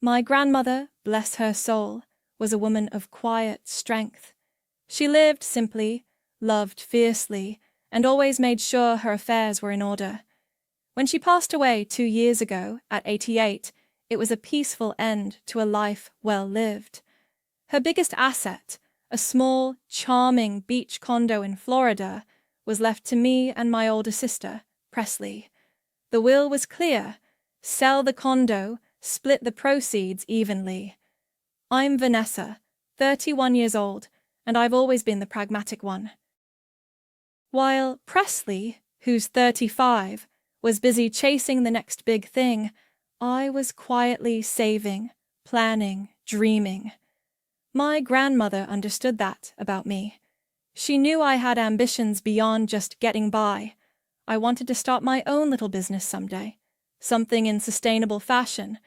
My grandmother, bless her soul, was a woman of quiet strength. She lived simply, loved fiercely, and always made sure her affairs were in order. When she passed away 2 years ago, at 88, it was a peaceful end to a life well lived. Her biggest asset, a small, charming beach condo in Florida, was left to me and my older sister, Presley. The will was clear: sell the condo, split the proceeds evenly. I'm Vanessa, 31 years old, and I've always been the pragmatic one. While Presley, who's 35, was busy chasing the next big thing, I was quietly saving, planning, dreaming. My grandmother understood that about me. She knew I had ambitions beyond just getting by. I wanted to start my own little business someday, something in sustainable fashion,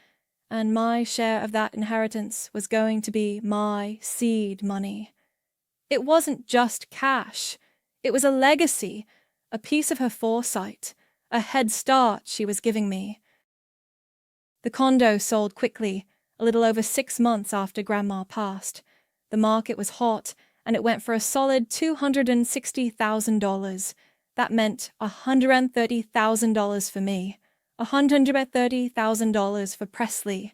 and my share of that inheritance was going to be my seed money. It wasn't just cash. It was a legacy, a piece of her foresight, a head start she was giving me. The condo sold quickly, a little over 6 months after Grandma passed. The market was hot, and it went for a solid $260,000. That meant $130,000 for me, $130,000 for Presley.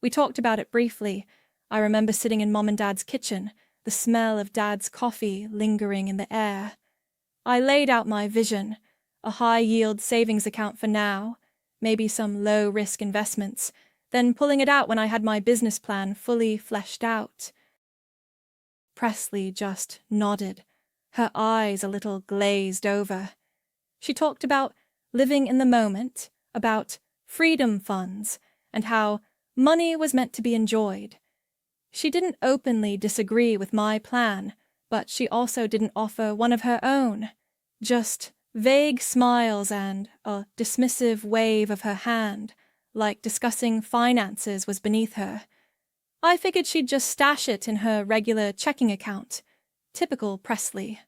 We talked about it briefly. I remember sitting in Mom and Dad's kitchen, the smell of Dad's coffee lingering in the air. I laid out my vision: a high-yield savings account for now, maybe some low-risk investments, then pulling it out when I had my business plan fully fleshed out. Presley just nodded, her eyes a little glazed over. She talked about living in the moment, about freedom funds, and how money was meant to be enjoyed. She didn't openly disagree with my plan, but she also didn't offer one of her own. Just vague smiles and a dismissive wave of her hand, like discussing finances was beneath her. I figured she'd just stash it in her regular checking account. Typical Presley.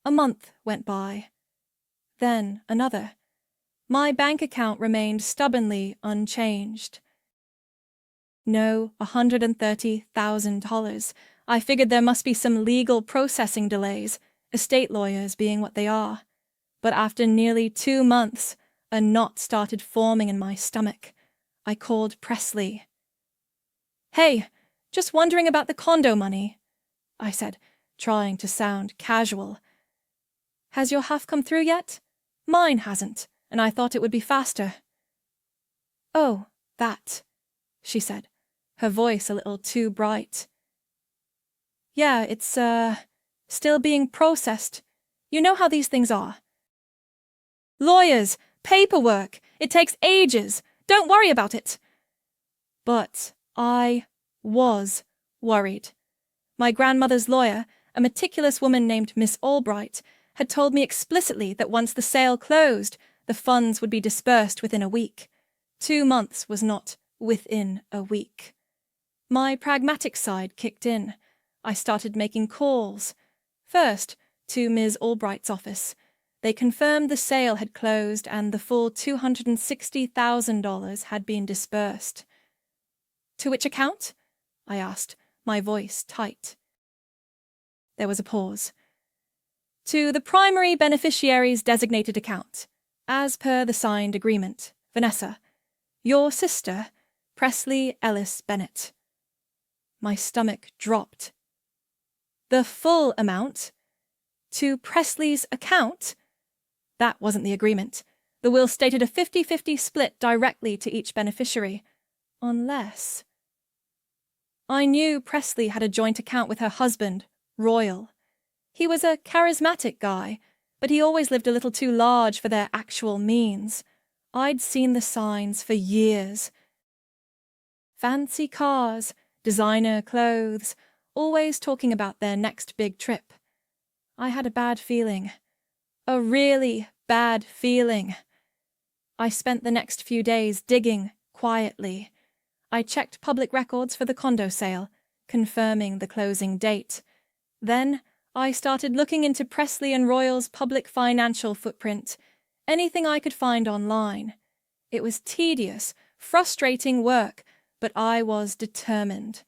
A month went by. Then another. My bank account remained stubbornly unchanged. No $130,000. I figured there must be some legal processing delays, estate lawyers being what they are. But after nearly 2 months, a knot started forming in my stomach. I called Presley. "Hey, just wondering about the condo money," I said, trying to sound casual. "Has your half come through yet? Mine hasn't, and I thought it would be faster." "Oh, that," she said, her voice a little too bright. "Yeah, it's, still being processed. You know how these things are. Lawyers, paperwork, it takes ages. Don't worry about it." But I was worried. My grandmother's lawyer, a meticulous woman named Miss Albright, had told me explicitly that once the sale closed, the funds would be dispersed within a week. 2 months was not within a week. My pragmatic side kicked in. I started making calls. First, to Ms. Albright's office. They confirmed the sale had closed and the full $260,000 had been dispersed. "To which account?" I asked, my voice tight. There was a pause. "To the primary beneficiary's designated account, as per the signed agreement, Vanessa. Your sister, Presley Ellis Bennett." My stomach dropped. The full amount? To Presley's account? That wasn't the agreement. The will stated a 50-50 split directly to each beneficiary. Unless... I knew Presley had a joint account with her husband, Royal. He was a charismatic guy, but he always lived a little too large for their actual means. I'd seen the signs for years. Fancy cars, designer clothes, always talking about their next big trip. I had a bad feeling. A really bad feeling. I spent the next few days digging quietly. I checked public records for the condo sale, confirming the closing date. Then I started looking into Presley and Royal's public financial footprint, anything I could find online. It was tedious, frustrating work, but I was determined.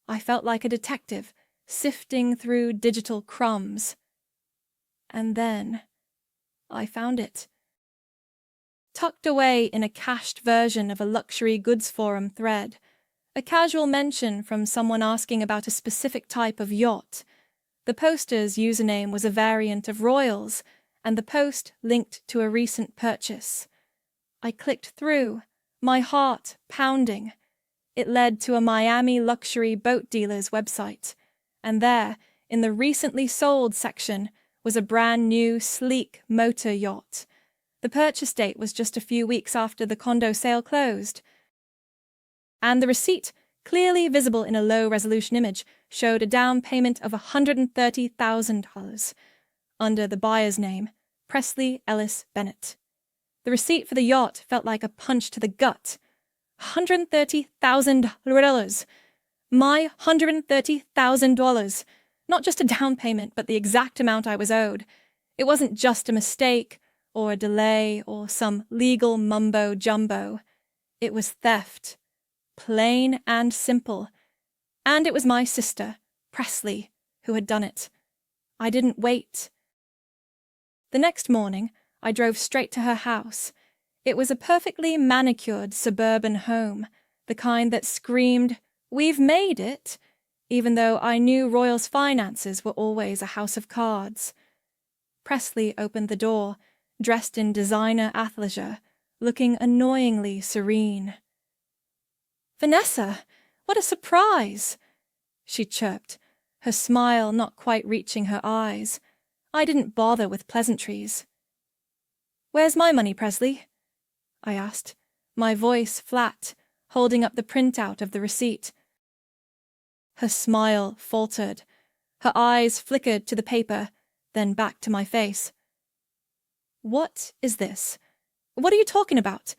I felt like a detective, sifting through digital crumbs. And then I found it. Tucked away in a cached version of a luxury goods forum thread, a casual mention from someone asking about a specific type of yacht. The poster's username was a variant of Royals, and the post linked to a recent purchase. I clicked through, my heart pounding. It led to a Miami luxury boat dealer's website, and there, in the recently sold section, was a brand new, sleek motor yacht. The purchase date was just a few weeks after the condo sale closed. And the receipt, clearly visible in a low-resolution image, showed a down payment of $130,000 under the buyer's name, Presley Ellis Bennett. The receipt for the yacht felt like a punch to the gut. $130,000. My $130,000. Not just a down payment, but the exact amount I was owed. It wasn't just a mistake, or a delay, or some legal mumbo-jumbo. It was theft. Plain and simple. And it was my sister, Presley, who had done it. I didn't wait. The next morning, I drove straight to her house. It was a perfectly manicured suburban home, the kind that screamed, "We've made it," even though I knew Royal's finances were always a house of cards. Presley opened the door, dressed in designer athleisure, looking annoyingly serene. "Vanessa, what a surprise!" she chirped, her smile not quite reaching her eyes. I didn't bother with pleasantries. "Where's my money, Presley?" I asked, my voice flat, holding up the printout of the receipt. Her smile faltered. Her eyes flickered to the paper, then back to my face. "What is this? What are you talking about?"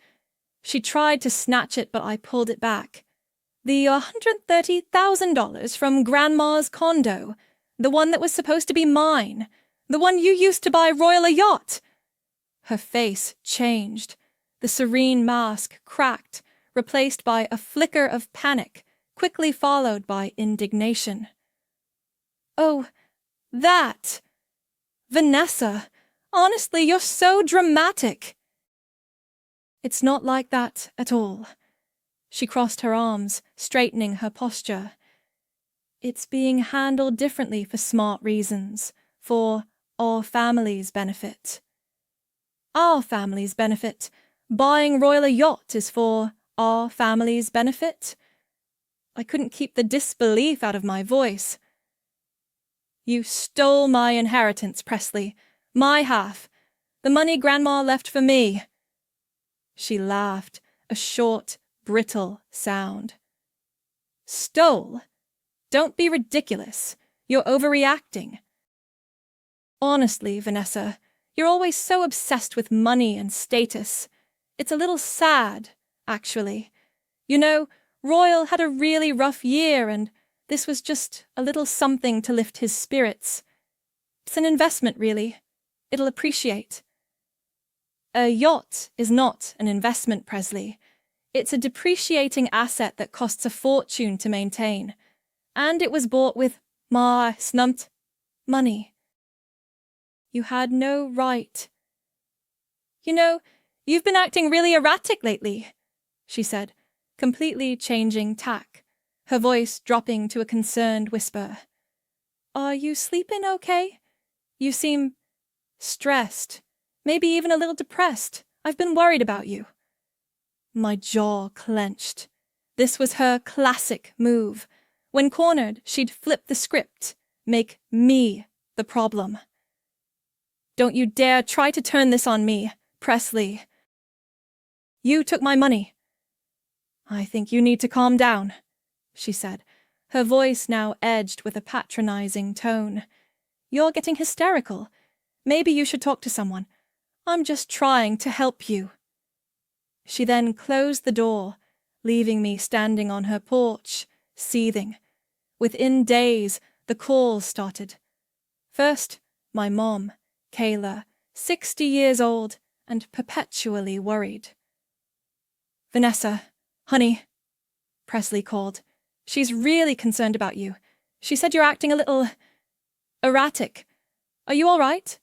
She tried to snatch it, but I pulled it back. "The $130,000 from Grandma's condo. The one that was supposed to be mine. The one you used to buy Royal a yacht." Her face changed. The serene mask cracked, replaced by a flicker of panic, quickly followed by indignation. "Oh, that! Vanessa, honestly, you're so dramatic." "It's not like that at all." She crossed her arms, straightening her posture. "It's being handled differently for smart reasons, for our family's benefit." "Our family's benefit? Buying Royal a yacht is for our family's benefit?" I couldn't keep the disbelief out of my voice. "You stole my inheritance, Presley. My half. The money Grandma left for me." She laughed, a short, brittle sound. "Stole? Don't be ridiculous. You're overreacting." "Honestly, Vanessa, you're always so obsessed with money and status. It's a little sad, actually. You know, Royal had a really rough year, and this was just a little something to lift his spirits. It's an investment, really. It'll appreciate." "A yacht is not an investment, Presley. It's a depreciating asset that costs a fortune to maintain. And it was bought with my snumped money." "You had no right." "You know, you've been acting really erratic lately," she said, completely changing tack, her voice dropping to a concerned whisper. "Are you sleeping okay? You seem stressed, maybe even a little depressed. I've been worried about you." My jaw clenched. This was her classic move. When cornered, she'd flip the script, make me the problem. "Don't you dare try to turn this on me, Presley. You took my money." "I think you need to calm down," she said, her voice now edged with a patronizing tone. "You're getting hysterical. Maybe you should talk to someone. I'm just trying to help you." She then closed the door, leaving me standing on her porch, seething. Within days, the calls started. First, my mom, Kayla, 60 years old and perpetually worried. "Vanessa, honey, Presley called. "She's really concerned about you. She said you're acting a little erratic. Are you all right?"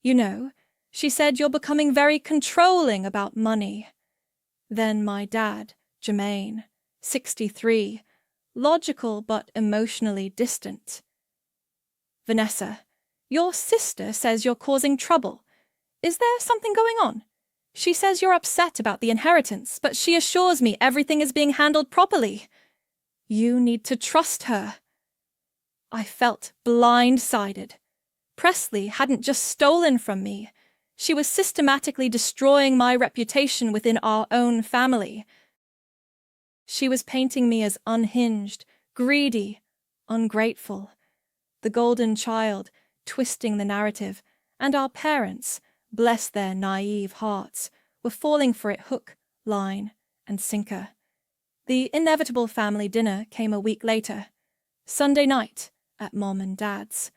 "You know, she said you're becoming very controlling about money." Then my dad, Jermaine, 63, logical but emotionally distant. "Vanessa, your sister says you're causing trouble. Is there something going on? She says you're upset about the inheritance, but she assures me everything is being handled properly. You need to trust her." I felt blindsided. Presley hadn't just stolen from me. She was systematically destroying my reputation within our own family. She was painting me as unhinged, greedy, ungrateful. The golden child, twisting the narrative, and our parents, bless their naive hearts, were falling for it hook, line, and sinker. The inevitable family dinner came a week later, Sunday night, at Mom and Dad's.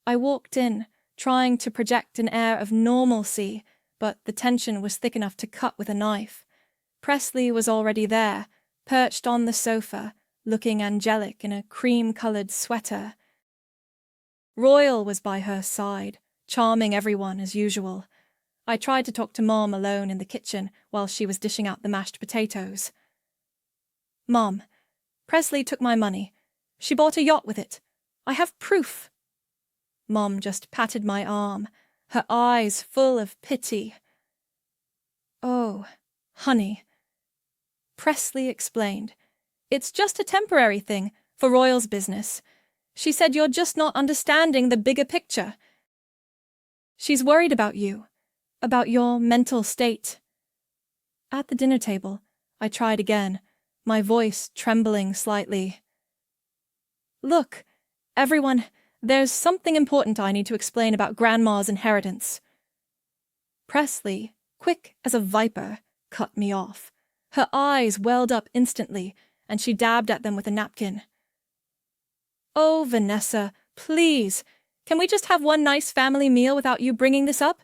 I walked in, trying to project an air of normalcy, but the tension was thick enough to cut with a knife. Presley was already there, perched on the sofa, looking angelic in a cream-colored sweater. Royal was by her side, charming everyone as usual. I tried to talk to Mom alone in the kitchen while she was dishing out the mashed potatoes. "Mom, Presley took my money. She bought a yacht with it. I have proof." Mom just patted my arm, her eyes full of pity. "Oh, honey," Presley explained. "It's just a temporary thing for Royal's business. She said you're just not understanding the bigger picture. She's worried about you, about your mental state." At the dinner table, I tried again, my voice trembling slightly. "Look, everyone, there's something important I need to explain about Grandma's inheritance." Presley, quick as a viper, cut me off. Her eyes welled up instantly, and she dabbed at them with a napkin. "Oh, Vanessa, please, can we just have one nice family meal without you bringing this up?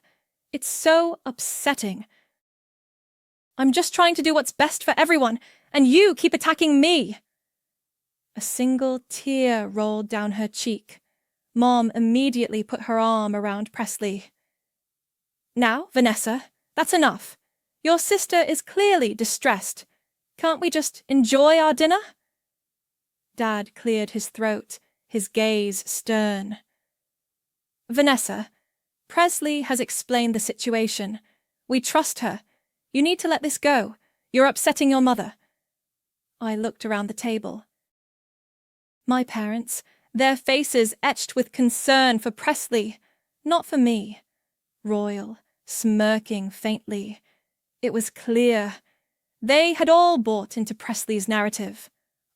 It's so upsetting. I'm just trying to do what's best for everyone, and you keep attacking me." A single tear rolled down her cheek. Mom immediately put her arm around Presley. "Now, Vanessa, that's enough. Your sister is clearly distressed. Can't we just enjoy our dinner?" Dad cleared his throat, his gaze stern. "Vanessa, Presley has explained the situation. We trust her. You need to let this go. You're upsetting your mother." I looked around the table. My parents, their faces etched with concern for Presley, not for me. Royal, smirking faintly. It was clear. They had all bought into Presley's narrative.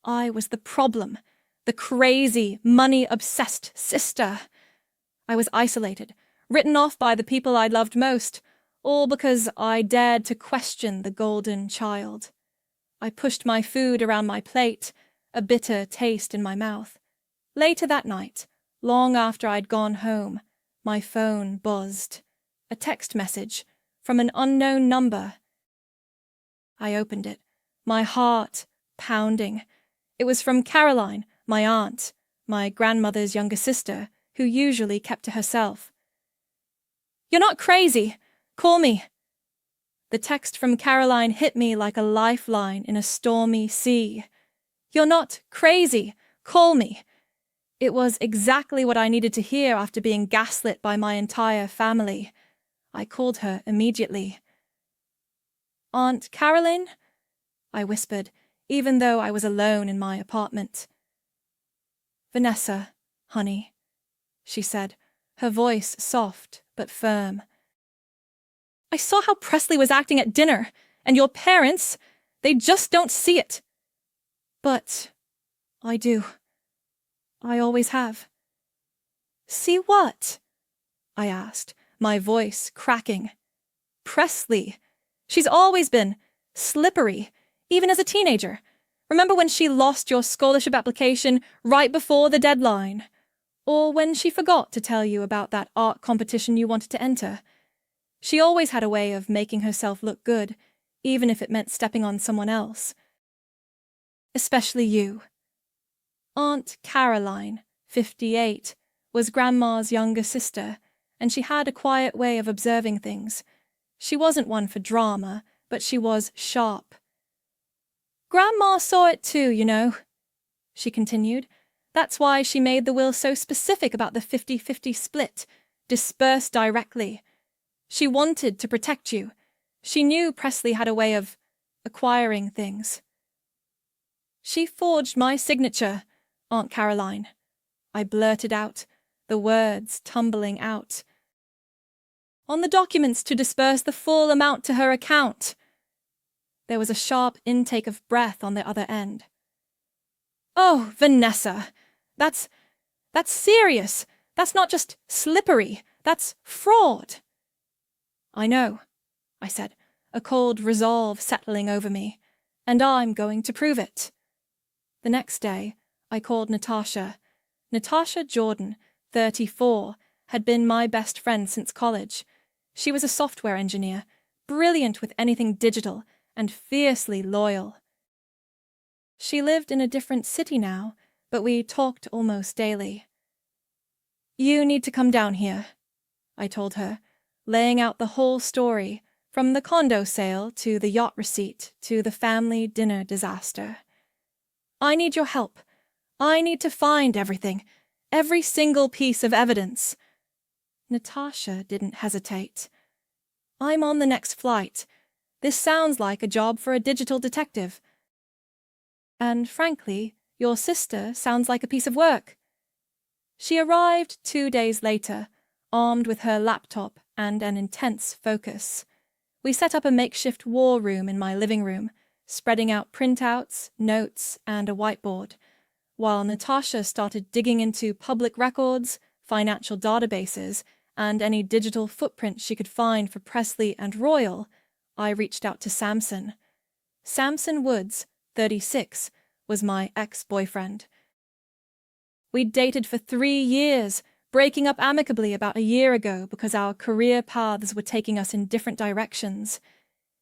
I was the problem, the crazy, money-obsessed sister. I was isolated, written off by the people I loved most, all because I dared to question the golden child. I pushed my food around my plate, a bitter taste in my mouth. Later that night, long after I'd gone home, my phone buzzed. A text message from an unknown number. I opened it, my heart pounding. It was from Caroline, my aunt, my grandmother's younger sister, who usually kept to herself. "You're not crazy. Call me." The text from Caroline hit me like a lifeline in a stormy sea. "You're not crazy. Call me." It was exactly what I needed to hear after being gaslit by my entire family. I called her immediately. "Aunt Caroline?" I whispered, even though I was alone in my apartment. "Vanessa, honey," she said, her voice soft but firm. "I saw how Presley was acting at dinner, and your parents, they just don't see it. But I do. I always have." "See what?" I asked, my voice cracking. "Presley. She's always been slippery, even as a teenager. Remember when she lost your scholarship application right before the deadline? Or when she forgot to tell you about that art competition you wanted to enter? She always had a way of making herself look good, even if it meant stepping on someone else. especially you." Aunt Caroline, 58, was Grandma's younger sister, and she had a quiet way of observing things. She wasn't one for drama, but she was sharp. "Grandma saw it too, you know," she continued. "That's why she made the will so specific about the 50-50 split, disperse directly. She wanted to protect you. She knew Presley had a way of acquiring things." "She forged my signature, Aunt Caroline," I blurted out, the words tumbling out. "On the documents to disperse the full amount to her account." There was a sharp intake of breath on the other end. "Oh, Vanessa, that's serious. That's not just slippery. That's fraud." "I know," I said, a cold resolve settling over me, "and I'm going to prove it." The next day, I called Natasha. Natasha Jordan, 34, had been my best friend since college. She was a software engineer, brilliant with anything digital, and fiercely loyal. She lived in a different city now, but we talked almost daily. "You need to come down here," I told her, laying out the whole story, from the condo sale to the yacht receipt to the family dinner disaster. "I need your help. I need to find everything, every single piece of evidence." Natasha didn't hesitate. "I'm on the next flight. This sounds like a job for a digital detective. And frankly, your sister sounds like a piece of work." She arrived 2 days later, armed with her laptop and an intense focus. We set up a makeshift war room in my living room, spreading out printouts, notes, and a whiteboard, while Natasha started digging into public records, financial databases, and any digital footprints she could find for Presley and Royal. I reached out to Samson. Samson Woods, 36, was my ex-boyfriend. We'd dated for 3 years, breaking up amicably about a year ago because our career paths were taking us in different directions.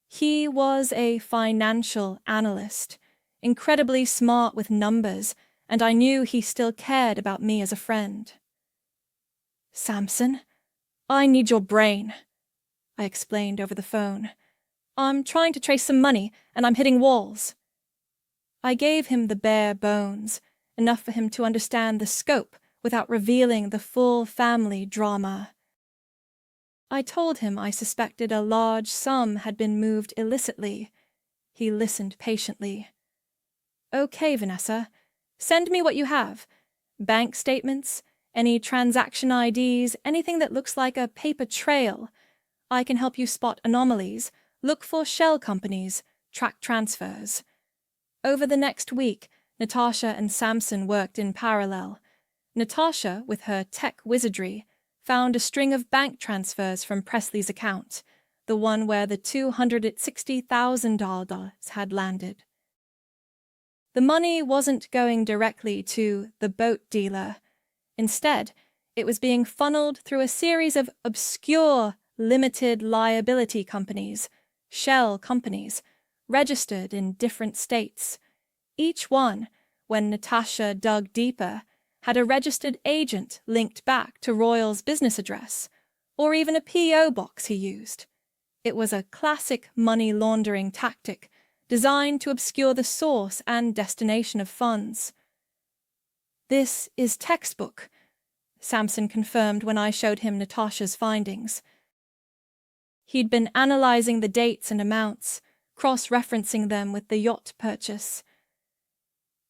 He was a financial analyst, incredibly smart with numbers, and I knew he still cared about me as a friend. "Samson, I need your brain," I explained over the phone. "I'm trying to trace some money, and I'm hitting walls." I gave him the bare bones, enough for him to understand the scope without revealing the full family drama. I told him I suspected a large sum had been moved illicitly. He listened patiently. "Okay, Vanessa, send me what you have. Bank statements, any transaction IDs, anything that looks like a paper trail. I can help you spot anomalies, look for shell companies, track transfers." Over the next week, Natasha and Samson worked in parallel. Natasha, with her tech wizardry, found a string of bank transfers from Presley's account, the one where the $260,000 had landed. The money wasn't going directly to the boat dealer. Instead, it was being funneled through a series of obscure limited liability companies, shell companies, registered in different states. Each one, when Natasha dug deeper, had a registered agent linked back to Royal's business address, or even a P.O. box he used. It was a classic money laundering tactic designed to obscure the source and destination of funds. "This is textbook," Samson confirmed when I showed him Natasha's findings. He'd been analyzing the dates and amounts, cross-referencing them with the yacht purchase.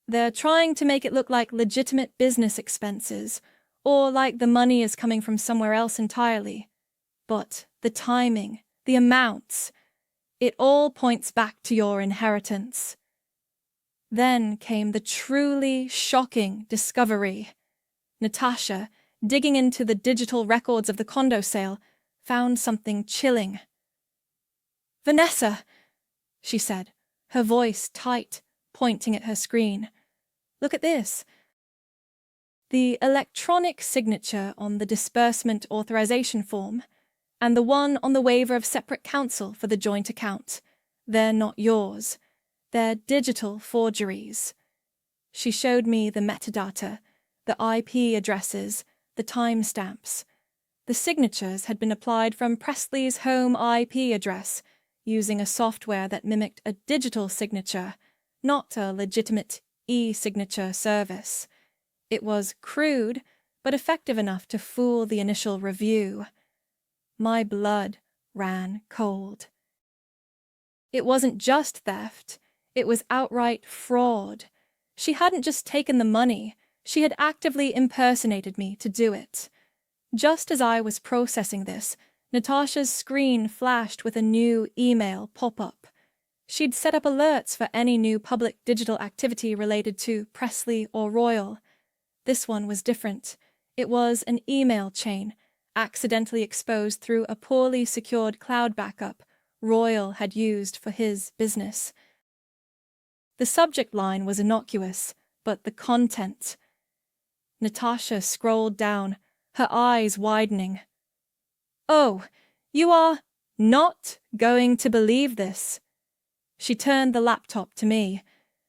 "They're trying to make it look like legitimate business expenses, or like the money is coming from somewhere else entirely. But the timing, the amounts, it all points back to your inheritance." Then came the truly shocking discovery. Natasha, digging into the digital records of the condo sale, found something chilling. "Vanessa," she said, her voice tight, pointing at her screen. "Look at this." The electronic signature on the disbursement authorization form, and the one on the waiver of separate counsel for the joint account. They're not yours. They're digital forgeries. She showed me the metadata, the IP addresses, the timestamps. The signatures had been applied from Presley's home IP address, using a software that mimicked a digital signature, not a legitimate e-signature service. It was crude, but effective enough to fool the initial review. My blood ran cold. It wasn't just theft, it was outright fraud. She hadn't just taken the money, she had actively impersonated me to do it. Just as I was processing this, Natasha's screen flashed with a new email pop-up. She'd set up alerts for any new public digital activity related to Presley or Royal. This one was different. It was an email chain, accidentally exposed through a poorly secured cloud backup Royal had used for his business. The subject line was innocuous, but the content. Natasha scrolled down, her eyes widening. "Oh, you are not going to believe this." She turned the laptop to me.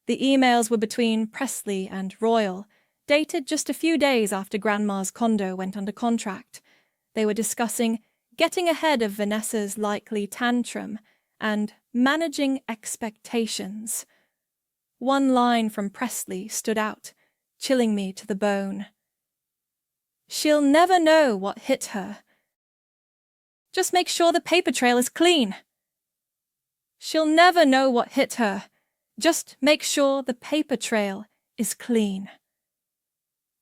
The emails were between Presley and Royal, dated just a few days after Grandma's condo went under contract. They were discussing getting ahead of Vanessa's likely tantrum and managing expectations. One line from Presley stood out, chilling me to the bone. "She'll never know what hit her. Just make sure the paper trail is clean." "She'll never know what hit her. Just make sure the paper trail is clean."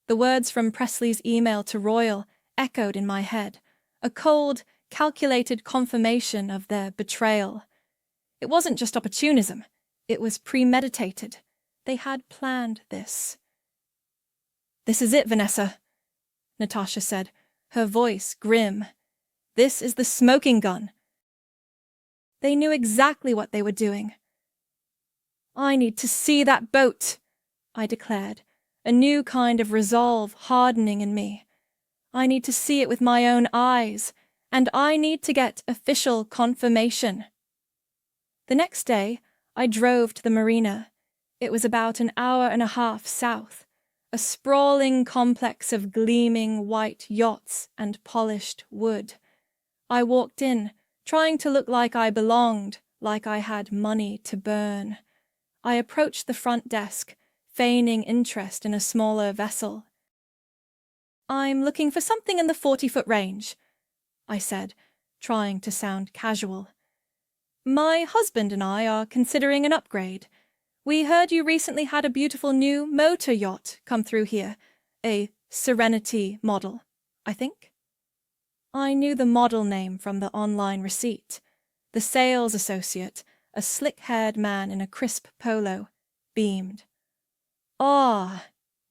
The words from Presley's email to Royal echoed in my head, a cold, calculated confirmation of their betrayal. It wasn't just opportunism, it was premeditated. They had planned this. "This is it, Vanessa," Natasha said, her voice grim. "This is the smoking gun." They knew exactly what they were doing. "I need to see that boat," I declared, a new kind of resolve hardening in me. "I need to see it with my own eyes, and I need to get official confirmation." The next day, I drove to the marina. It was about an hour and a half south, a sprawling complex of gleaming white yachts and polished wood. I walked in, trying to look like I belonged, like I had money to burn. I approached the front desk, feigning interest in a smaller vessel. "I'm looking for something in the 40-foot range," I said, trying to sound casual. "My husband and I are considering an upgrade. We heard you recently had a beautiful new motor yacht come through here, a Serenity model, I think." I knew the model name from the online receipt. The sales associate, a slick-haired man in a crisp polo, beamed. "Ah,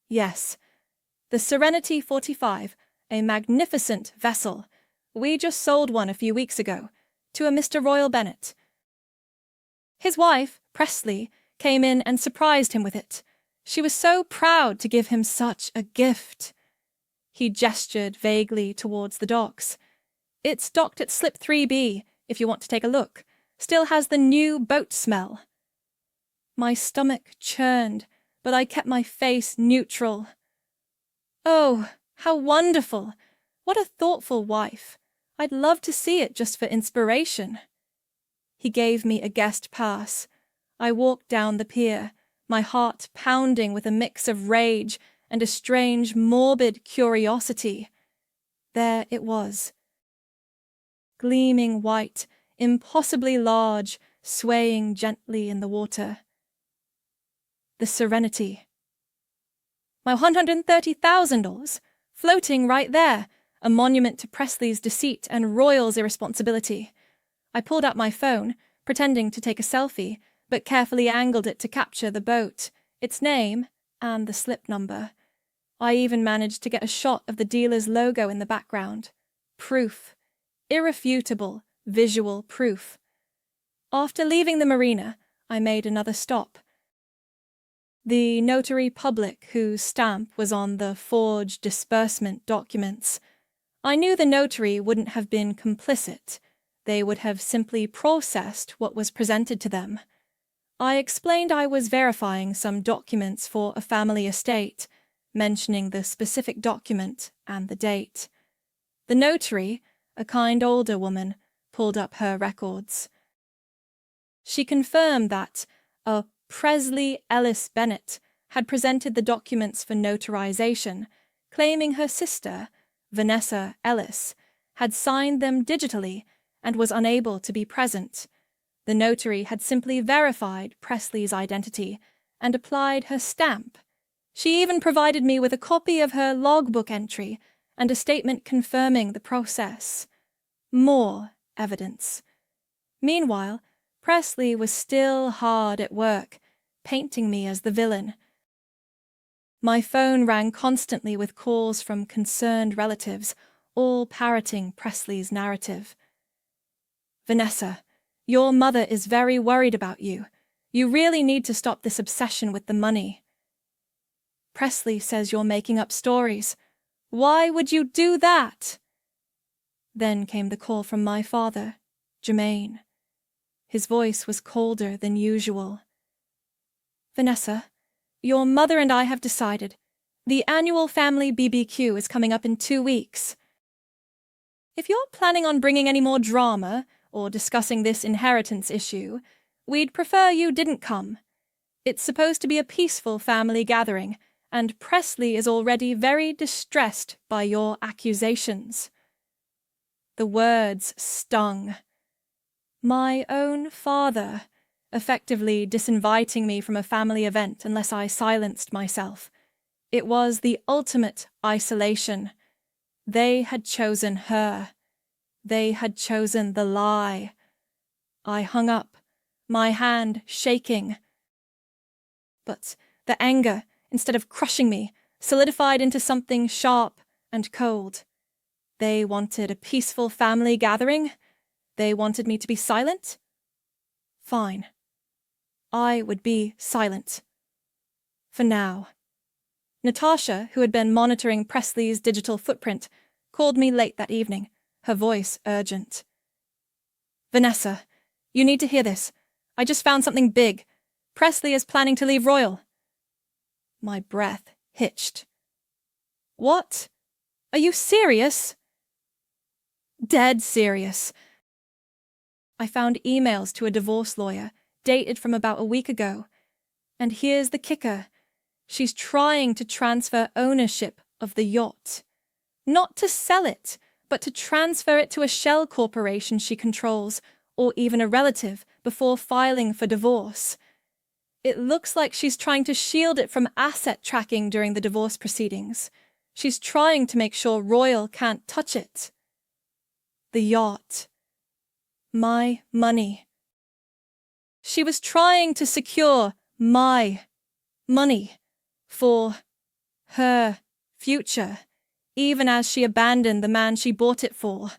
yes. The Serenity 45, a magnificent vessel. We just sold one a few weeks ago, to a Mr. Royal Bennett. His wife, Presley, came in and surprised him with it. She was so proud to give him such a gift." He gestured vaguely towards the docks. "It's docked at slip 3B, if you want to take a look. Still has the new boat smell." My stomach churned, but I kept my face neutral. "Oh, how wonderful! What a thoughtful wife. I'd love to see it just for inspiration." He gave me a guest pass. I walked down the pier, my heart pounding with a mix of rage and a strange, morbid curiosity. There it was. Gleaming white, impossibly large, swaying gently in the water. The Serenity. My $130,000, floating right there, a monument to Presley's deceit and Royal's irresponsibility. I pulled out my phone, pretending to take a selfie, but carefully angled it to capture the boat, its name, and the slip number. I even managed to get a shot of the dealer's logo in the background. Proof. Irrefutable, visual proof. After leaving the marina, I made another stop. The notary public whose stamp was on the forged disbursement documents. I knew the notary wouldn't have been complicit. They would have simply processed what was presented to them. I explained I was verifying some documents for a family estate, mentioning the specific document and the date. The notary, a kind older woman, pulled up her records. She confirmed that a Presley Ellis Bennett had presented the documents for notarization, claiming her sister, Vanessa Ellis, had signed them digitally and was unable to be present. The notary had simply verified Presley's identity and applied her stamp. She even provided me with a copy of her logbook entry and a statement confirming the process. More evidence. Meanwhile, Presley was still hard at work, painting me as the villain. My phone rang constantly with calls from concerned relatives, all parroting Presley's narrative. "Vanessa, your mother is very worried about you. You really need to stop this obsession with the money. Presley says you're making up stories. Why would you do that?" Then came the call from my father, Jermaine. His voice was colder than usual. "Vanessa, your mother and I have decided. The annual family BBQ is coming up in 2 weeks. If you're planning on bringing any more drama or discussing this inheritance issue, we'd prefer you didn't come. It's supposed to be a peaceful family gathering, and Presley is already very distressed by your accusations." The words stung. My own father, effectively disinviting me from a family event unless I silenced myself. It was the ultimate isolation. They had chosen her. They had chosen the lie. I hung up, my hand shaking. But the anger, instead of crushing me, solidified into something sharp and cold. They wanted a peaceful family gathering. They wanted me to be silent. Fine. I would be silent. For now. Natasha, who had been monitoring Presley's digital footprint, called me late that evening, her voice urgent. "Vanessa, you need to hear this. I just found something big. Presley is planning to leave Royal." My breath hitched. "What? Are you serious?" "Dead serious." I found emails to a divorce lawyer, dated from about a week ago. And here's the kicker. She's trying to transfer ownership of the yacht. Not to sell it, but to transfer it to a shell corporation she controls, or even a relative, before filing for divorce. It looks like she's trying to shield it from asset tracking during the divorce proceedings. She's trying to make sure Royal can't touch it. The yacht. My money. She was trying to secure my money for her future, even as she abandoned the man she bought it for.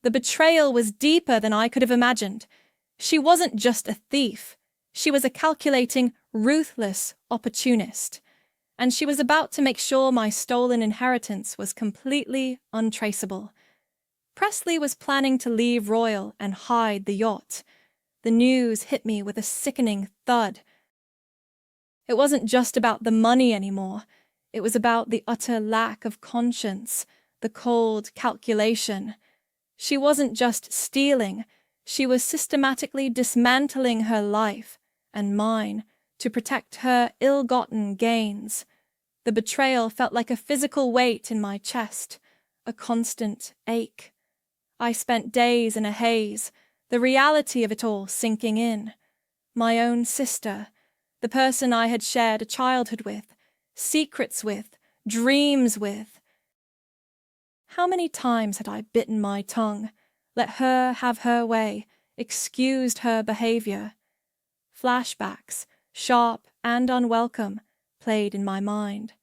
The betrayal was deeper than I could have imagined. She wasn't just a thief. She was a calculating, ruthless opportunist. And she was about to make sure my stolen inheritance was completely untraceable. Presley was planning to leave Royal and hide the yacht. The news hit me with a sickening thud. It wasn't just about the money anymore. It was about the utter lack of conscience, the cold calculation. She wasn't just stealing. She was systematically dismantling her life and mine to protect her ill-gotten gains. The betrayal felt like a physical weight in my chest, a constant ache. I spent days in a haze, the reality of it all sinking in. My own sister, the person I had shared a childhood with, secrets with, dreams with. How many times had I bitten my tongue, let her have her way, excused her behavior? Flashbacks, sharp and unwelcome, played in my mind.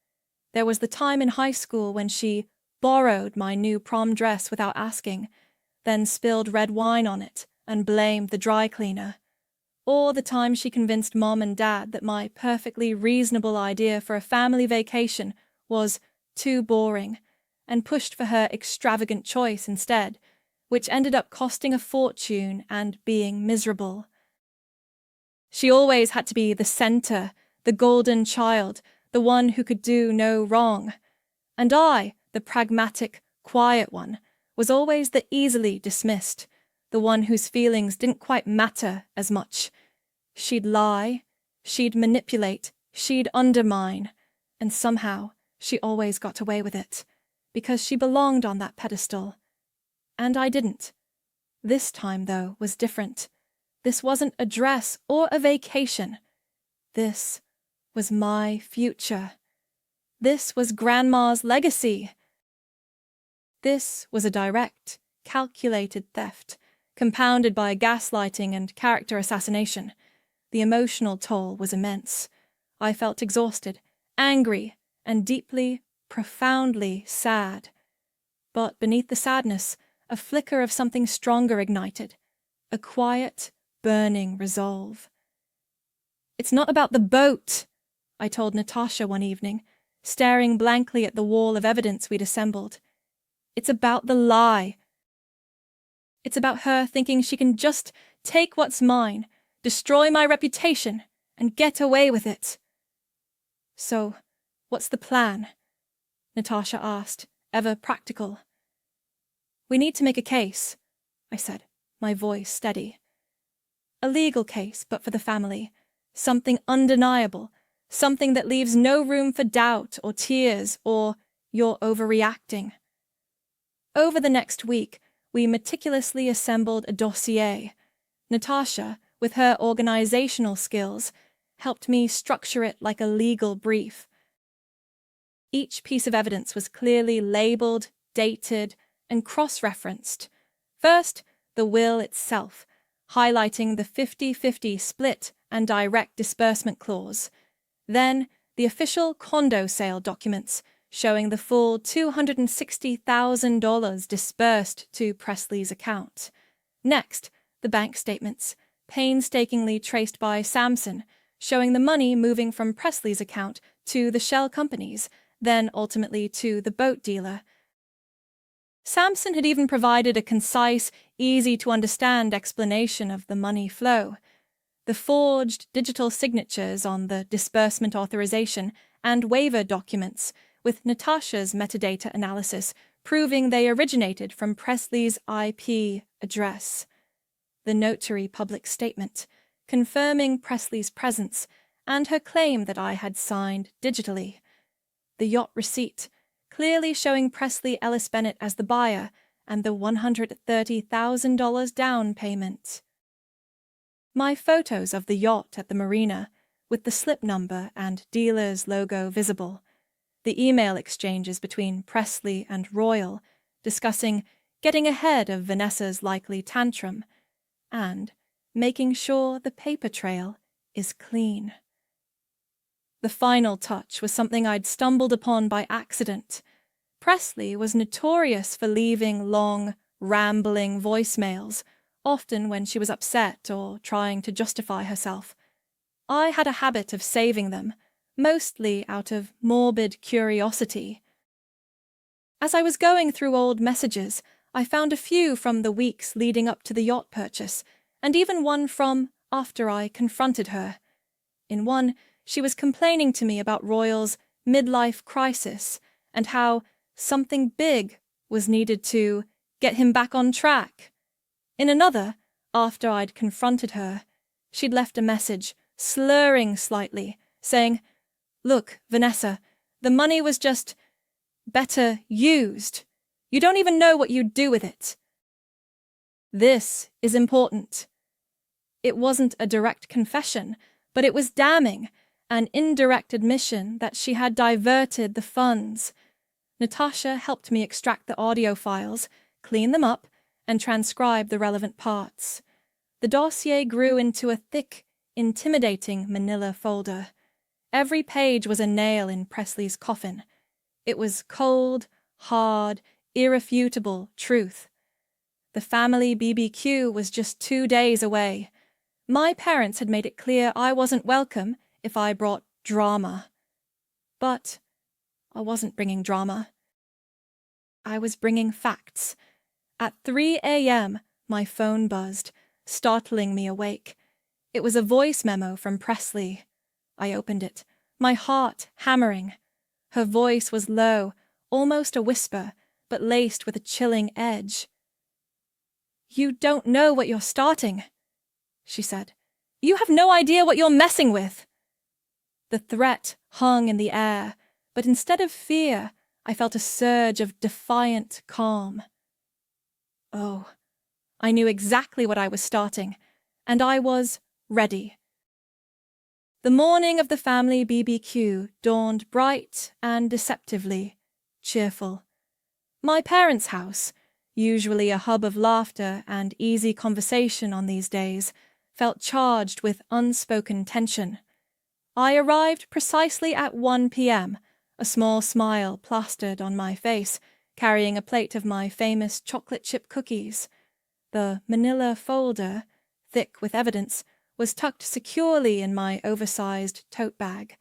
There was the time in high school when she borrowed my new prom dress without asking, then spilled red wine on it and blamed the dry cleaner. Or the time she convinced Mom and Dad that my perfectly reasonable idea for a family vacation was too boring, and pushed for her extravagant choice instead, which ended up costing a fortune and being miserable. She always had to be the center, the golden child, the one who could do no wrong. And I, the pragmatic, quiet one, was always the easily dismissed, the one whose feelings didn't quite matter as much. She'd lie, she'd manipulate, she'd undermine, and somehow she always got away with it, because she belonged on that pedestal. And I didn't. This time, though, was different. This wasn't a dress or a vacation. This was my future. This was Grandma's legacy. This was a direct, calculated theft, compounded by gaslighting and character assassination. The emotional toll was immense. I felt exhausted, angry, and deeply, profoundly sad. But beneath the sadness, a flicker of something stronger ignited, a quiet, burning resolve. "It's not about the boat," I told Natasha one evening, staring blankly at the wall of evidence we'd assembled. "It's about the lie. It's about her thinking she can just take what's mine, destroy my reputation, and get away with it." "So, what's the plan?" Natasha asked, ever practical. "We need to make a case," I said, my voice steady. "A legal case, but for the family. Something undeniable, something that leaves no room for doubt or tears or you're overreacting." Over the next week, we meticulously assembled a dossier. Natasha, with her organizational skills, helped me structure it like a legal brief. Each piece of evidence was clearly labeled, dated, and cross-referenced. First, the will itself, highlighting the 50-50 split and direct disbursement clause. Then, the official condo sale documents, showing the full $260,000 disbursed to Presley's account. Next, the bank statements, painstakingly traced by Samson, showing the money moving from Presley's account to the shell companies, then ultimately to the boat dealer. Samson had even provided a concise, easy-to-understand explanation of the money flow. The forged digital signatures on the disbursement authorization and waiver documents, with Natasha's metadata analysis proving they originated from Presley's IP address. The notary public statement, confirming Presley's presence and her claim that I had signed digitally. The yacht receipt, clearly showing Presley Ellis Bennett as the buyer and the $130,000 down payment. My photos of the yacht at the marina, with the slip number and dealer's logo visible. The email exchanges between Presley and Royal, discussing getting ahead of Vanessa's likely tantrum, and making sure the paper trail is clean. The final touch was something I'd stumbled upon by accident. Presley was notorious for leaving long, rambling voicemails, often when she was upset or trying to justify herself. I had a habit of saving them, mostly out of morbid curiosity. As I was going through old messages, I found a few from the weeks leading up to the yacht purchase, and even one from after I confronted her. In one, she was complaining to me about Royal's midlife crisis and how something big was needed to get him back on track. In another, after I'd confronted her, she'd left a message, slurring slightly, saying, "Look, Vanessa, the money was just better used. You don't even know what you'd do with it." This is important. It wasn't a direct confession, but it was damning, an indirect admission that she had diverted the funds. Natasha helped me extract the audio files, clean them up, and transcribe the relevant parts. The dossier grew into a thick, intimidating manila folder. Every page was a nail in Presley's coffin. It was cold, hard, irrefutable truth. The family BBQ was just 2 days away. My parents had made it clear I wasn't welcome if I brought drama. But I wasn't bringing drama. I was bringing facts. At 3 a.m., my phone buzzed, startling me awake. It was a voice memo from Presley. I opened it, my heart hammering. Her voice was low, almost a whisper, but laced with a chilling edge. "You don't know what you're starting," she said. "You have no idea what you're messing with." The threat hung in the air, but instead of fear, I felt a surge of defiant calm. Oh, I knew exactly what I was starting, and I was ready. The morning of the family BBQ dawned bright and deceptively cheerful. My parents' house, usually a hub of laughter and easy conversation on these days, felt charged with unspoken tension. I arrived precisely at 1 p.m., a small smile plastered on my face, carrying a plate of my famous chocolate chip cookies. The manila folder, thick with evidence, was tucked securely in my oversized tote bag.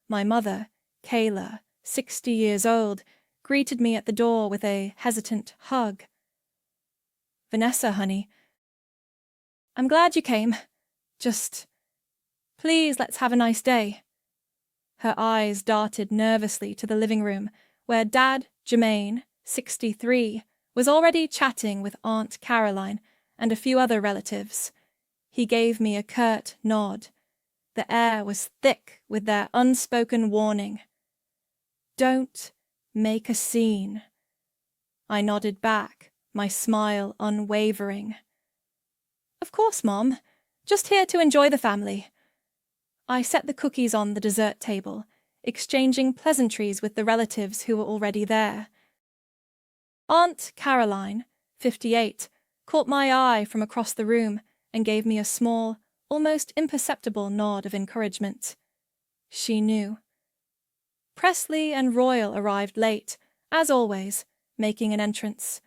My mother, Kayla, 60 years old, greeted me at the door with a hesitant hug. "Vanessa, honey, I'm glad you came. Just, please let's have a nice day." Her eyes darted nervously to the living room, where Dad, Jermaine, 63, was already chatting with Aunt Caroline and a few other relatives. He gave me a curt nod. The air was thick with their unspoken warning. "Don't make a scene." I nodded back, my smile unwavering. "Of course, Mom. Just here to enjoy the family." I set the cookies on the dessert table, exchanging pleasantries with the relatives who were already there. Aunt Caroline, 58, caught my eye from across the room and gave me a small, almost imperceptible nod of encouragement. She knew. Presley and Royal arrived late, as always, making an entrance.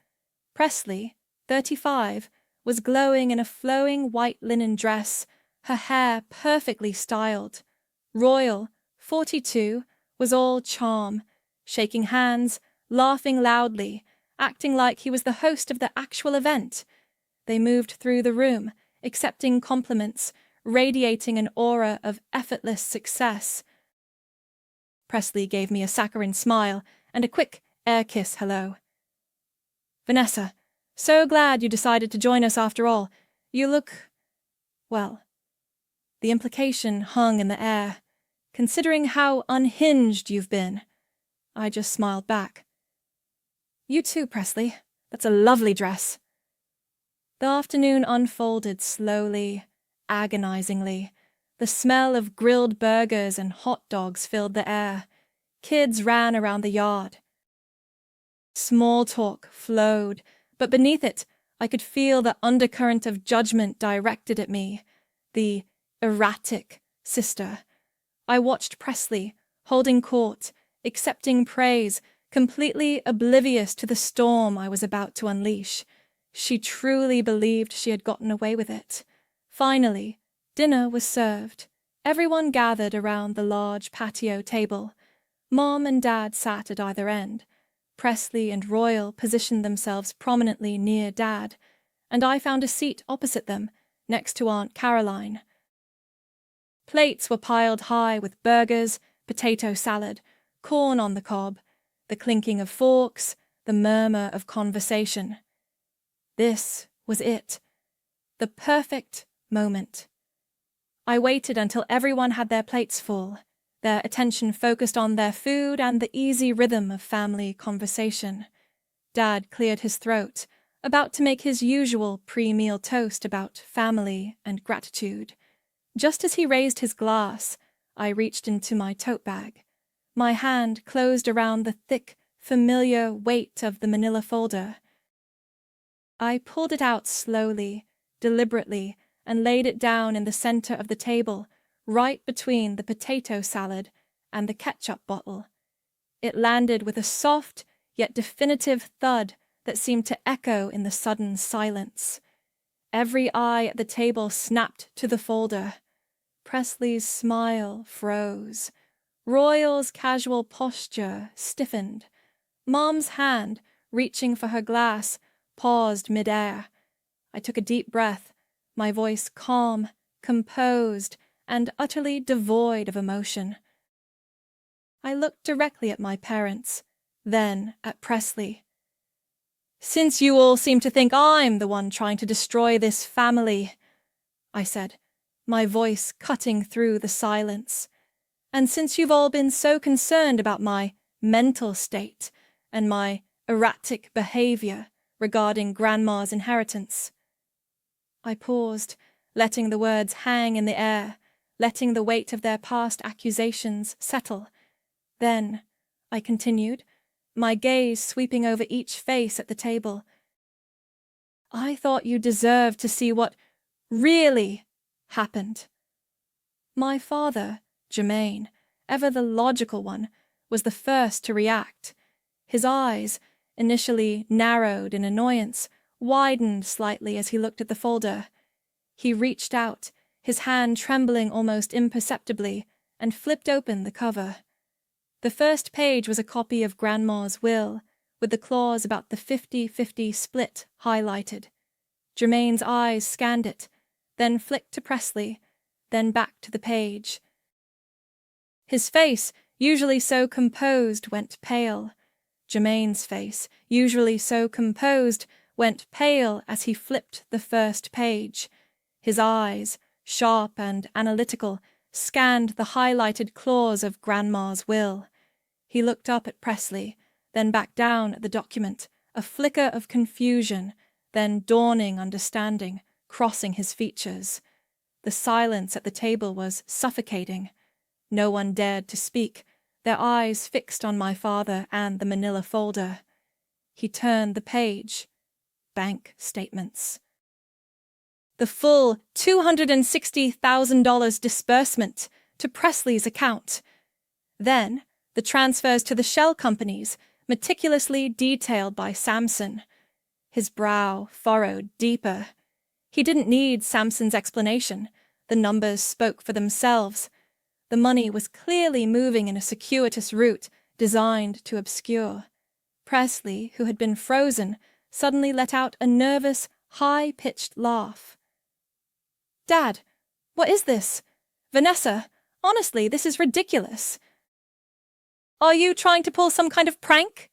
Presley, 35, was glowing in a flowing white linen dress, her hair perfectly styled. Royal, 42, was all charm, shaking hands, laughing loudly, acting like he was the host of the actual event. They moved through the room, accepting compliments, radiating an aura of effortless success. Presley gave me a saccharine smile and a quick air kiss hello. "Vanessa, so glad you decided to join us after all. You look, well." The implication hung in the air. "Considering how unhinged you've been." I just smiled back. "You too, Presley. That's a lovely dress." The afternoon unfolded slowly, agonizingly. The smell of grilled burgers and hot dogs filled the air. Kids ran around the yard. Small talk flowed, but beneath it, I could feel the undercurrent of judgment directed at me. The erratic sister. I watched Presley, holding court, accepting praise, completely oblivious to the storm I was about to unleash. She truly believed she had gotten away with it. Finally, dinner was served. Everyone gathered around the large patio table. Mom and Dad sat at either end. Presley and Royal positioned themselves prominently near Dad, and I found a seat opposite them, next to Aunt Caroline. Plates were piled high with burgers, potato salad, corn on the cob, the clinking of forks, the murmur of conversation. This was it. The perfect moment. I waited until everyone had their plates full, their attention focused on their food and the easy rhythm of family conversation. Dad cleared his throat, about to make his usual pre-meal toast about family and gratitude. Just as he raised his glass, I reached into my tote bag. My hand closed around the thick, familiar weight of the manila folder. I pulled it out slowly, deliberately, and laid it down in the center of the table, right between the potato salad and the ketchup bottle. It landed with a soft, yet definitive thud that seemed to echo in the sudden silence. Every eye at the table snapped to the folder. Presley's smile froze. Royal's casual posture stiffened. Mom's hand, reaching for her glass, paused midair. I took a deep breath, my voice calm, composed, and utterly devoid of emotion. I looked directly at my parents, then at Presley. "Since you all seem to think I'm the one trying to destroy this family," I said, my voice cutting through the silence, "and since you've all been so concerned about my mental state and my erratic behavior regarding Grandma's inheritance." I paused, letting the words hang in the air, letting the weight of their past accusations settle. Then I continued, my gaze sweeping over each face at the table. "I thought you deserved to see what really happened." My father, Jermaine, ever the logical one, was the first to react. His eyes, initially narrowed in annoyance, widened slightly as he looked at the folder. He reached out, his hand trembling almost imperceptibly, and flipped open the cover. The first page was a copy of Grandma's will, with the clause about the 50-50 split highlighted. Jermaine's eyes scanned it, then flicked to Presley, then back to the page. His face, usually so composed, went pale. Jermaine's face, usually so composed, went pale as he flipped the first page. His eyes, sharp and analytical, scanned the highlighted clause of Grandma's will. He looked up at Presley, then back down at the document, a flicker of confusion, then dawning understanding, crossing his features. The silence at the table was suffocating. No one dared to speak, their eyes fixed on my father and the manila folder. He turned the page. Bank statements. The full $260,000 disbursement to Presley's account. Then, the transfers to the shell companies, meticulously detailed by Samson. His brow furrowed deeper. He didn't need Samson's explanation. The numbers spoke for themselves. The money was clearly moving in a circuitous route designed to obscure. Presley, who had been frozen, suddenly let out a nervous, high-pitched laugh. "Dad, what is this? Vanessa, honestly, this is ridiculous. Are you trying to pull some kind of prank?"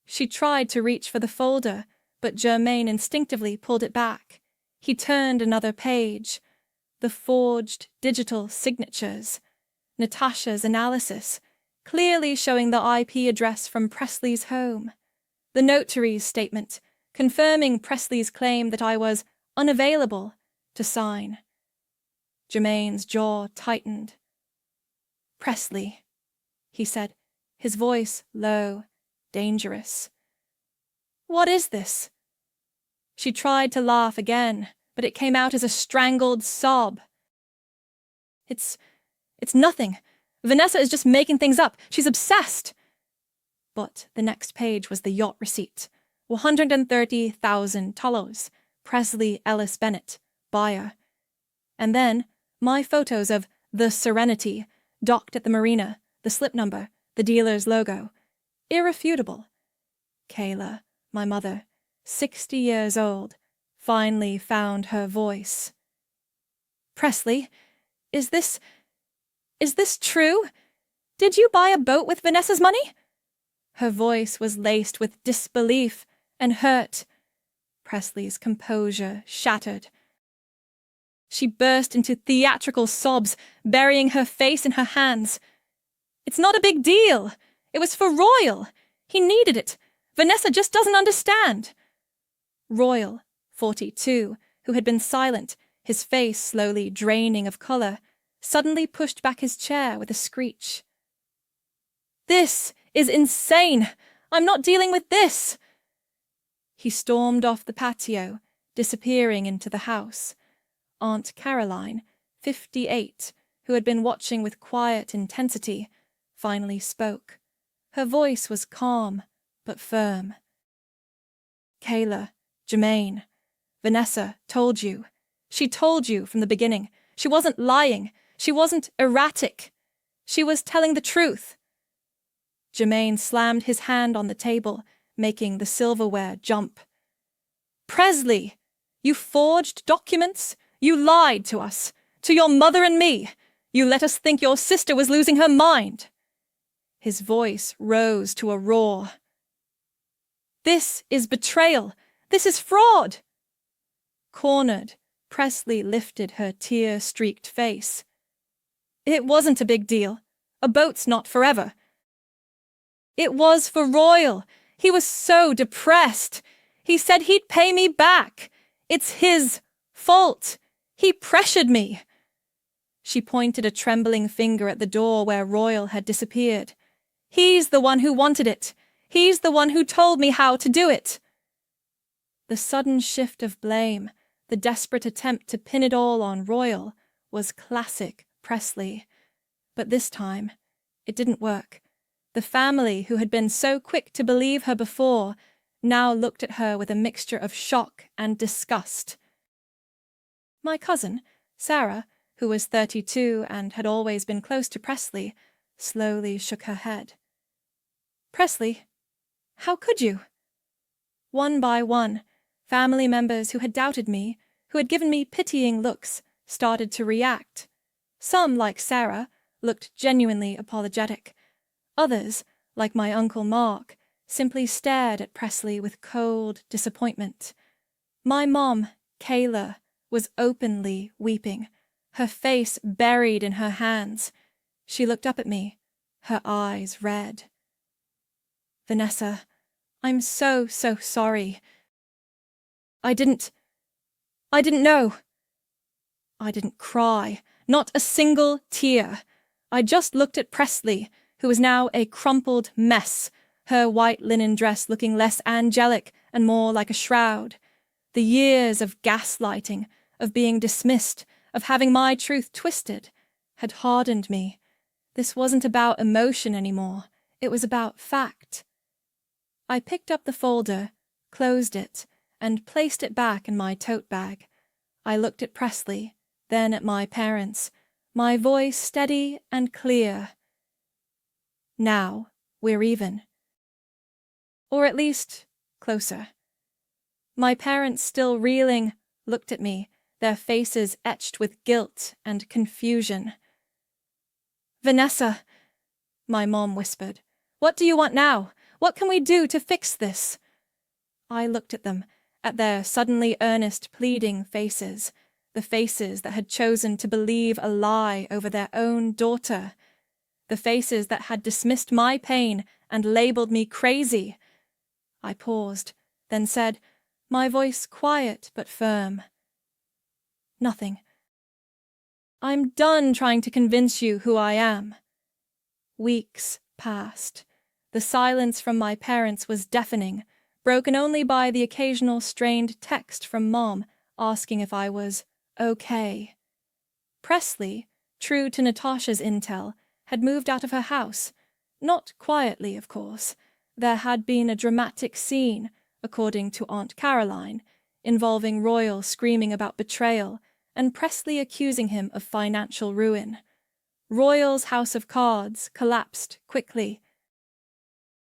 She tried to reach for the folder, but Jermaine instinctively pulled it back. He turned another page. The forged digital signatures. Natasha's analysis, clearly showing the IP address from Presley's home. The notary's statement, confirming Presley's claim that I was unavailable to sign. Jermaine's jaw tightened. "Presley," he said, his voice low, dangerous. "What is this?" She tried to laugh again, but it came out as a strangled sob. It's nothing. Vanessa is just making things up. She's obsessed." But the next page was the yacht receipt. $130,000. Presley Ellis Bennett, buyer. And then my photos of the Serenity, docked at the marina, the slip number, the dealer's logo. Irrefutable. Kayla, my mother, 60 years old, finally found her voice. "Presley, is this true? Did you buy a boat with Vanessa's money?" Her voice was laced with disbelief and hurt. Presley's composure shattered. She burst into theatrical sobs, burying her face in her hands. "It's not a big deal. It was for Royal. He needed it. Vanessa just doesn't understand." Royal, 42, who had been silent, his face slowly draining of color, suddenly pushed back his chair with a screech. "This is insane! I'm not dealing with this!" He stormed off the patio, disappearing into the house. Aunt Caroline, 58, who had been watching with quiet intensity, finally spoke. Her voice was calm, but firm. "Kayla, Jermaine, Vanessa told you. She told you from the beginning. She wasn't lying. She wasn't erratic. She was telling the truth." Jermaine slammed his hand on the table, making the silverware jump. "Presley, you forged documents? You lied to us. To your mother and me. You let us think your sister was losing her mind." His voice rose to a roar. "This is betrayal. This is fraud." Cornered, Presley lifted her tear-streaked face. "It wasn't a big deal. A boat's not forever." "It was for Royal. He was so depressed. He said he'd pay me back. It's his fault. He pressured me." She pointed a trembling finger at the door where Royal had disappeared. "He's the one who wanted it. He's the one who told me how to do it." The sudden shift of blame, the desperate attempt to pin it all on Royal, was classic Presley. But this time, it didn't work. The family, who had been so quick to believe her before, now looked at her with a mixture of shock and disgust. My cousin, Sarah, who was 32 and had always been close to Presley, slowly shook her head. "Presley, how could you?" One by one, family members who had doubted me, who had given me pitying looks, started to react. Some, like Sarah, looked genuinely apologetic. Others, like my Uncle Mark, simply stared at Presley with cold disappointment. My mom, Kayla, was openly weeping, her face buried in her hands. She looked up at me, her eyes red. "Vanessa, I'm so sorry. I didn't know." I didn't cry, not a single tear. I just looked at Presley, who was now a crumpled mess, her white linen dress looking less angelic and more like a shroud. The years of gaslighting, of being dismissed, of having my truth twisted, had hardened me. This wasn't about emotion anymore. It was about fact. I picked up the folder, closed it, and placed it back in my tote bag. I looked at Presley, then at my parents, my voice steady and clear. "Now we're even. Or at least, closer." My parents, still reeling, looked at me, their faces etched with guilt and confusion. "Vanessa," my mom whispered, "what do you want now? What can we do to fix this?" I looked at them, at their suddenly earnest, pleading faces, the faces that had chosen to believe a lie over their own daughter, the faces that had dismissed my pain and labeled me crazy. I paused, then said, my voice quiet but firm, "Nothing. I'm done trying to convince you who I am." Weeks passed. The silence from my parents was deafening, broken only by the occasional strained text from Mom asking if I was okay. Presley, true to Natasha's intel, had moved out of her house. Not quietly, of course. There had been a dramatic scene, according to Aunt Caroline, involving Royal screaming about betrayal and Presley accusing him of financial ruin. Royal's house of cards collapsed quickly.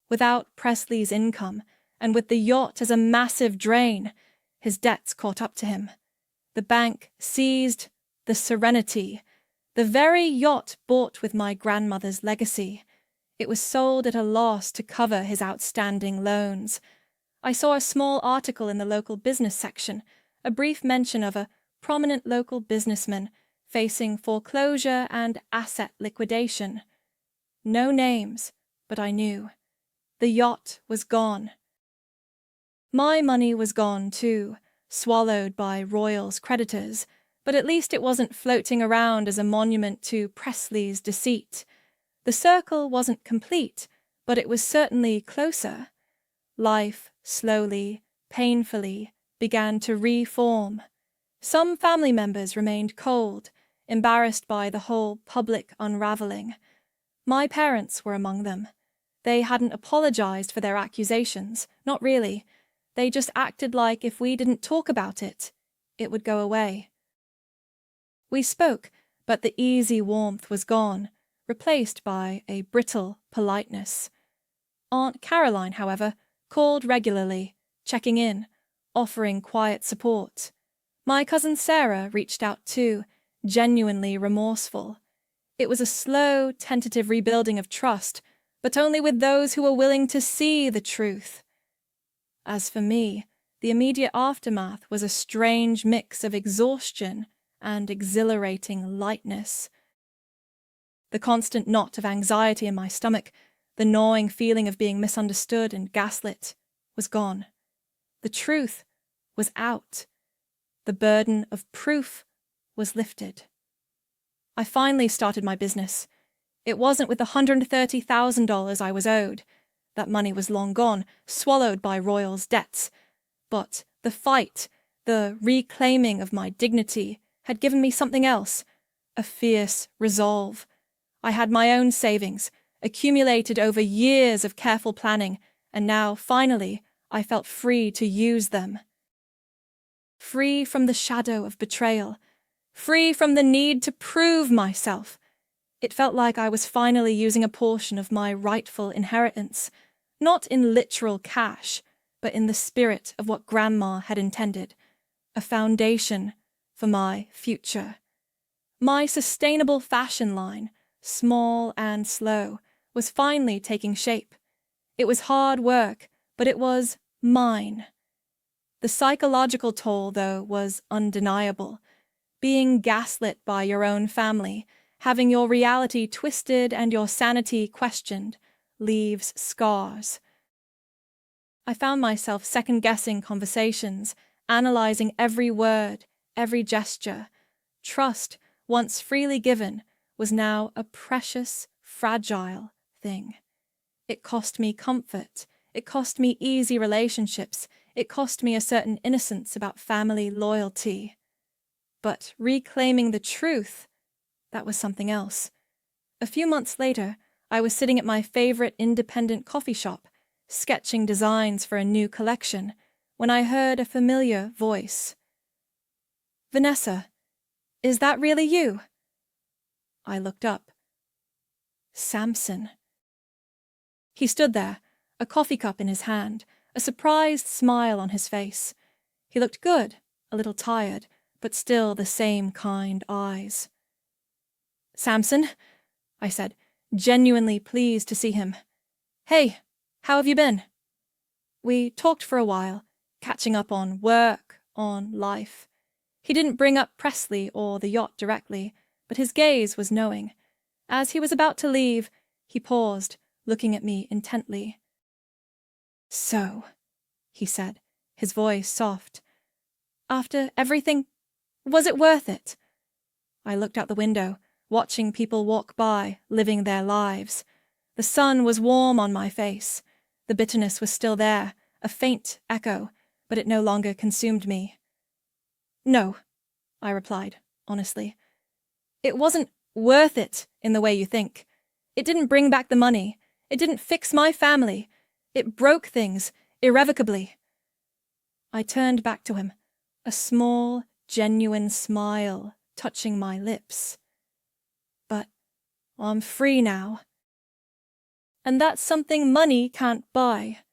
Without Presley's income, and with the yacht as a massive drain, his debts caught up to him. The bank seized the Serenity, the very yacht bought with my grandmother's legacy. It was sold at a loss to cover his outstanding loans. I saw a small article in the local business section, a brief mention of a prominent local businessman facing foreclosure and asset liquidation. No names, but I knew. The yacht was gone. My money was gone too, swallowed by Royal's creditors, but at least it wasn't floating around as a monument to Presley's deceit. The circle wasn't complete, but it was certainly closer. Life, slowly, painfully, began to reform. Some family members remained cold, embarrassed by the whole public unraveling. My parents were among them. They hadn't apologized for their accusations, not really. They just acted like if we didn't talk about it, it would go away. We spoke, but the easy warmth was gone, replaced by a brittle politeness. Aunt Caroline, however, called regularly, checking in, offering quiet support. My cousin Sarah reached out too, genuinely remorseful. It was a slow, tentative rebuilding of trust, but only with those who were willing to see the truth. As for me, the immediate aftermath was a strange mix of exhaustion and exhilarating lightness. The constant knot of anxiety in my stomach, the gnawing feeling of being misunderstood and gaslit, was gone. The truth was out. The burden of proof was lifted. I finally started my business. It wasn't with the $130,000 I was owed. That money was long gone, swallowed by Royal's debts. But the fight, the reclaiming of my dignity, had given me something else, a fierce resolve. I had my own savings, accumulated over years of careful planning, and now, finally, I felt free to use them. Free from the shadow of betrayal, free from the need to prove myself. It felt like I was finally using a portion of my rightful inheritance, not in literal cash, but in the spirit of what Grandma had intended, a foundation for my future. My sustainable fashion line, small and slow, was finally taking shape. It was hard work, but it was mine. The psychological toll, though, was undeniable. Being gaslit by your own family, having your reality twisted and your sanity questioned, leaves scars. I found myself second-guessing conversations, analyzing every word, every gesture. Trust, once freely given, was now a precious, fragile thing. It cost me comfort. It cost me easy relationships. It cost me a certain innocence about family loyalty. But reclaiming the truth, that was something else. A few months later, I was sitting at my favorite independent coffee shop, sketching designs for a new collection, when I heard a familiar voice. "Vanessa, is that really you?" I looked up. Samson. He stood there, a coffee cup in his hand, a surprised smile on his face. He looked good, a little tired, but still the same kind eyes. "Samson," I said, genuinely pleased to see him. "Hey, how have you been?" We talked for a while, catching up on work, on life. He didn't bring up Presley or the yacht directly, but his gaze was knowing. As he was about to leave, he paused, looking at me intently. "So," he said, his voice soft. "After everything, was it worth it?" I looked out the window, watching people walk by, living their lives. The sun was warm on my face. The bitterness was still there, a faint echo, but it no longer consumed me. "No," I replied, honestly. "It wasn't worth it in the way you think. It didn't bring back the money. It didn't fix my family. It broke things, irrevocably." I turned back to him, a small, genuine smile touching my lips. "But I'm free now. And that's something money can't buy."